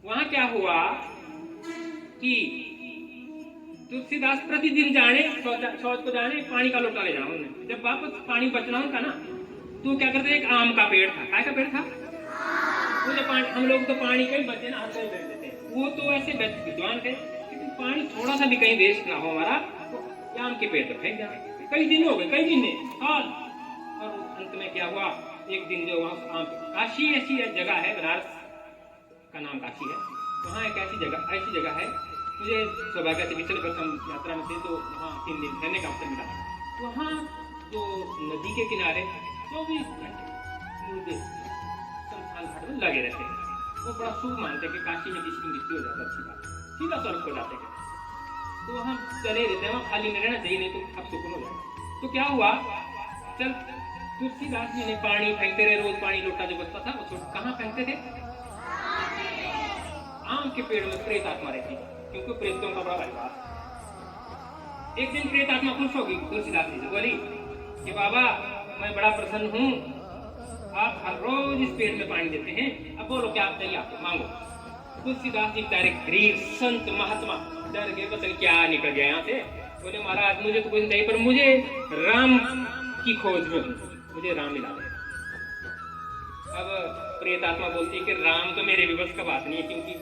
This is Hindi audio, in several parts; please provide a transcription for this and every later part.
वहां क्या हुआ कि तुलसीदास प्रतिदिन जाने शौच को जाने, पानी का लोटा ले जाना उन्हें। जब वापस पानी बचना उनका ना, तो क्या करते, एक आम का पेड़ था। काय का पेड़ था? वो जो पानी, हम लोग तो पानी कहीं बचे ना, हर कहीं बैठ देते, वो तो ऐसे विद्वान थे, लेकिन पानी थोड़ा सा भी कहीं वेस्ट ना हो हमारा, तो आम के पेड़ पर फेंक जाए। कई दिन हो गए, कई दिन साल, और अंत में क्या हुआ, एक दिन जो वहाँ काशी ऐसी जगह है, बनारस का नाम काशी है, वहाँ एक ऐसी जगह है, मुझे सौभाग्य से पिछले वर्ष हम यात्रा में थे, तो वहाँ 3 दिन ठहरने का अवसर मिला। वहाँ जो नदी के किनारे 24 घंटे मुर्दे शमशान घाट में लगे रहते हैं। वो बड़ा शुभ मानते कि काशी में किसी की मृत्यु हो जाता, अच्छी बात, सीधा स्वर्ग हो जाते हैं। तो हम चले रहते हैं, वहाँ खाली में रहना चाहिए, नहीं तो अब सुकून हो जाए। तो क्या हुआ, चल तुलसीदास जी ने पानी फेंकते रहे, रोज पानी लोटा जो बचता था वो कहाँ फेंकते थे? आम के पेड़ में प्रेत आत्मा रहती, क्योंकि प्रेतों का बड़ा विश्वास। एक दिन प्रेत आत्मा खुश होगी तुलसीदास जी से, बोली कि बाबा मैं बड़ा प्रसन्न हूँ, आप हर रोज इस पेड़ में पानी देते हैं, अब बोलो क्या आप चाहिए, आपको मांगो। तुलसीदास जी बेचारे गरीब संत महात्मा डर गए, पता नहीं क्या निकल गया यहाँ से। बोले महाराज मुझे तो कुछ नहीं, पर मुझे राम की खोज में, मुझे राम मिला दे। अब प्रेत आत्मा बोलती है कि राम तो मेरे विवश का बात नहीं है, क्योंकि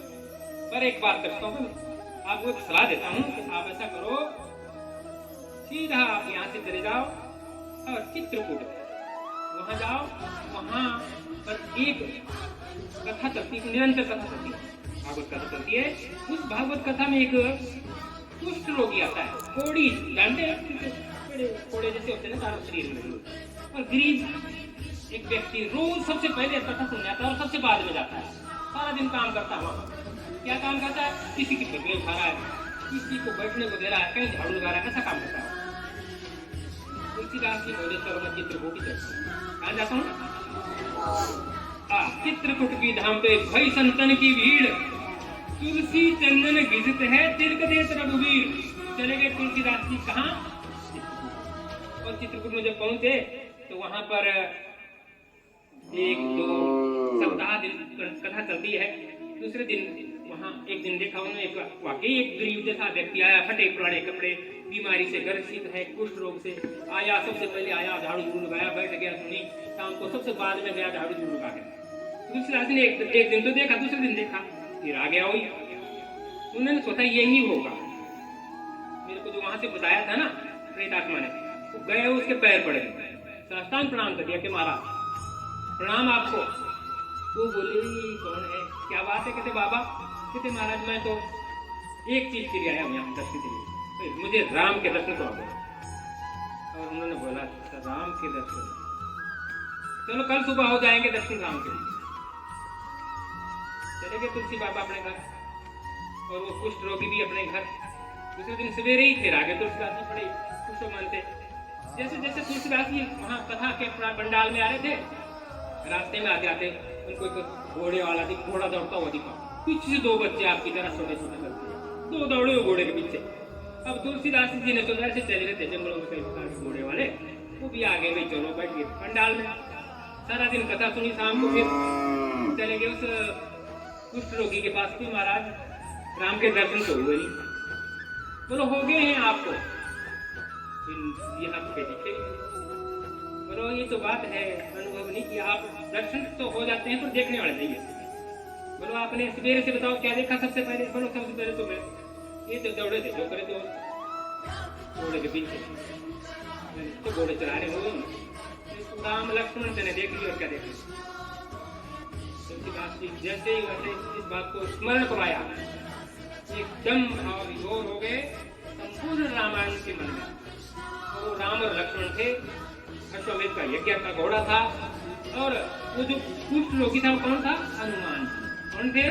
पर एक बात करता हूँ, आपको एक सलाह देता हूँ कि आप ऐसा करो, सीधा आप यहाँ से चले जाओ और चित्रकूट वहां जाओ, वहां पर एक कथा चलती है, निरंतर कथा चलती है, भागवत कथा चलती है। उस भागवत कथा में एक कुष्ठ रोगी आता है, कोड़ी जानते हैं, कोड़े जैसे होते हैं सारा शरीर में, और गरीब एक व्यक्ति रोज सबसे पहले कथा सुन जाता है और सबसे बाद में जाता है। सारा दिन काम करता है, क्या काम करता है, किसी की पगड़ी उठा रहा है, किसी को बैठने को दे रहा है, कहीं झाड़ू लगा रहा है, ऐसा काम करता है। तुलसीदास जी बोले चलो मैं चित्रकूट कहाँ जाता हूँ, चित्रकूट की धाम पे भई संतन की भीड़, तुलसी चंदन गिजत है, तिलक देत रघुवीर। चले गए तुलसीदास जी कहाँ, और चित्रकूट में जब पहुंचे तो वहां पर 1-2 सप्ताह दिन कथा चलती है। दूसरे दिन वहां एक दिन देखा उन्होंने, वाकई एक गरीब जैसा व्यक्ति आया, फटे पुराने कपड़े, बीमारी से ग्रसित है, कुष्ठ रोग से आया। सबसे पहले आया, झाड़ू झूड़ लगाया, बैठ गया, सुनी, शाम को सबसे बाद में गया, झाड़ू झूड़ लगा गया। तुलसीदास ने एक दिन तो देखा, दूसरे दिन देखा, फिर आ गया वही। उन्होंने सोचा यही होगा, मेरे को जो वहां से बताया था ना प्रेत आत्मा ने, तो गए उसके पैर पड़े, साष्टांग प्रणाम कर दिया कि महाराज प्रणाम आपको। वो बोले कौन है, क्या बात है, कहते बाबा, कहते महाराज मैं तो एक चीज के लिए आया हूँ यहाँ दर्शन के लिए, तो मुझे राम के दर्शन करा दो। और उन्होंने बोला राम के दर्शन, चलो कल सुबह हो जाएंगे दर्शन राम के। चले गए तुलसी बाबा अपने घर, और वो कुष्ठ रोगी भी अपने घर। दूसरे दिन सवेरे ही फिर आ गए तुलसीदास जी, बड़े खुश मानते। जैसे जैसे तुलसीदास जी वहाँ कथा के पंडाल में आ रहे थे, रास्ते में आते आते उनको एक घोड़े वाला दिखा, घोड़ा दौड़ता हुआ दिखा, पीछे से 2 बच्चे आपकी तरह छोटे छोटे करते, 2 दौड़े हुए घोड़े के पीछे। अब तुलसीदास जी ने तो ऐसे चले रहे थे जंगलों में, कई घोड़े वाले, वो भी आ गए, भाई चलो बैठ गए पंडाल में। सारा दिन कथा सुनी, शाम को फिर चले गए उस कुष्ठ रोगी के पास भी, महाराज राम के दर्शन तो हुए नहीं। बोलो हो गए हैं आपको, यहाँ पे दिखे। बोलो ये तो बात है अनुभव नहीं कि आप दर्शन तो हो जाते हैं पर देखने वाले नहीं है। बोलो आपने सवेरे से बताओ क्या देखा सबसे पहले। बोलो सबसे पहले तो मैं ये तो दौड़े थे, जो करे तो घोड़े के पीछे, तो घोड़े चला रहे हो, राम लक्ष्मण ने देख लिया और क्या देख लिया। तुलसीदास जी जैसे ही वैसे इस बात को स्मरण कराया, एकदम भाव विभोर हो गए संपूर्ण रामायण के मन में। वो राम और लक्ष्मण थे, अश्वमेध का यज्ञ का घोड़ा था, और वो जो कुष्ठ रोगी था वो कौन था, हनुमान। कौन थे,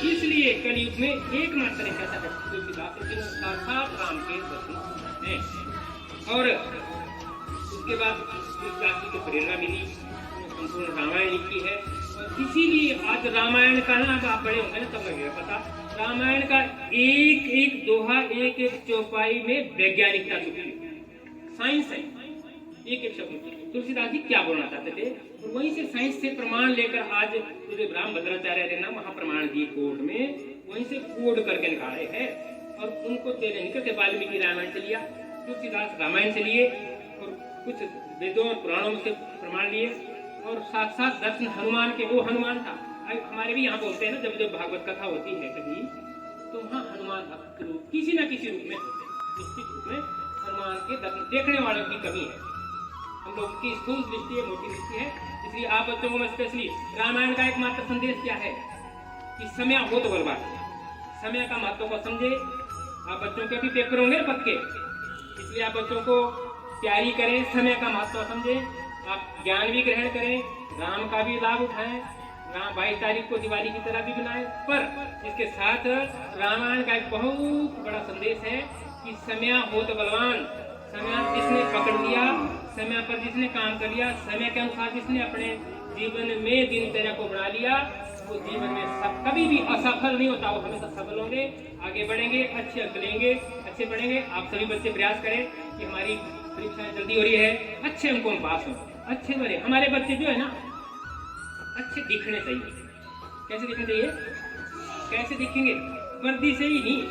इसलिए कलयुग में एकमात्र एक ऐसा व्यक्ति तुलसीदास जिन्होंने साक्षात राम के दर्शन हैं। और उसके बाद तुलसीदास जी को प्रेरणा मिली, संपूर्ण रामायण लिखी है। और इसीलिए आज रामायण का ना, आप बड़े होंगे ना तब लगेगा पता, रामायण का एक एक दोहा, एक एक चौपाई में वैज्ञानिकता छुपी है, साइंस है। एक एक शब्द में तुलसीदास जी क्या बोलना चाहते थे, और वहीं से साइंस से प्रमाण लेकर आज जो राम भद्राचार्य ने ना वहाँ प्रमाण दिए कोर्ट में, वहीं से कोड करके निकाले हैं। और उनको तेरे निकल के वाल्मीकि रामायण से लिया, तुलसीदास रामायण से लिए, और कुछ वेदों और पुराणों से प्रमाण लिए, और साथ साथ दर्शन हनुमान के, वो हनुमान था। हमारे भी यहाँ बोलते हैं ना, जब जब भागवत कथा होती है कभी, तो वहाँ हनुमान भक्त रूप किसी न किसी रूप में, निश्चित रूप में हनुमान के दर्शन देखने वालों की कमी है। हम लोग की स्थूल दृष्टि है, मोटी दृष्टि है, इसलिए आप बच्चों को मैं स्पेशली रामायण का एकमात्र संदेश क्या है कि समय हो तो बर्बाद, समय का महत्व को समझे। आप बच्चों के भी पेपर होंगे पक्के, इसलिए आप बच्चों को तैयारी करें, समय का महत्व समझे, आप ज्ञान भी ग्रहण करें, राम का भी लाभ उठाएं, राम 22 तारीख को दिवाली की तरह भी बनाए। पर इसके साथ रामायण का एक बहुत बड़ा संदेश है कि समय हो तो बलवान, समय जिसने पकड़ लिया, समय पर जिसने काम कर लिया, समय के अनुसार जिसने अपने जीवन में दिनचर्या को बना लिया, वो जीवन में सब कभी भी असफल नहीं होता, वो हमेशा सफल होंगे, आगे बढ़ेंगे, अच्छे अंक लेंगे, अच्छे पढ़ेंगे। आप सभी बच्चे प्रयास करें कि हमारी परीक्षाएं जल्दी हो रही है, अच्छे अंकों में पास हो, अच्छे बने। हमारे बच्चे जो है ना अच्छे दिखने चाहिए। कैसे दिखने चाहिए? कैसे दिखेंगे? वर्दी से ही नहीं,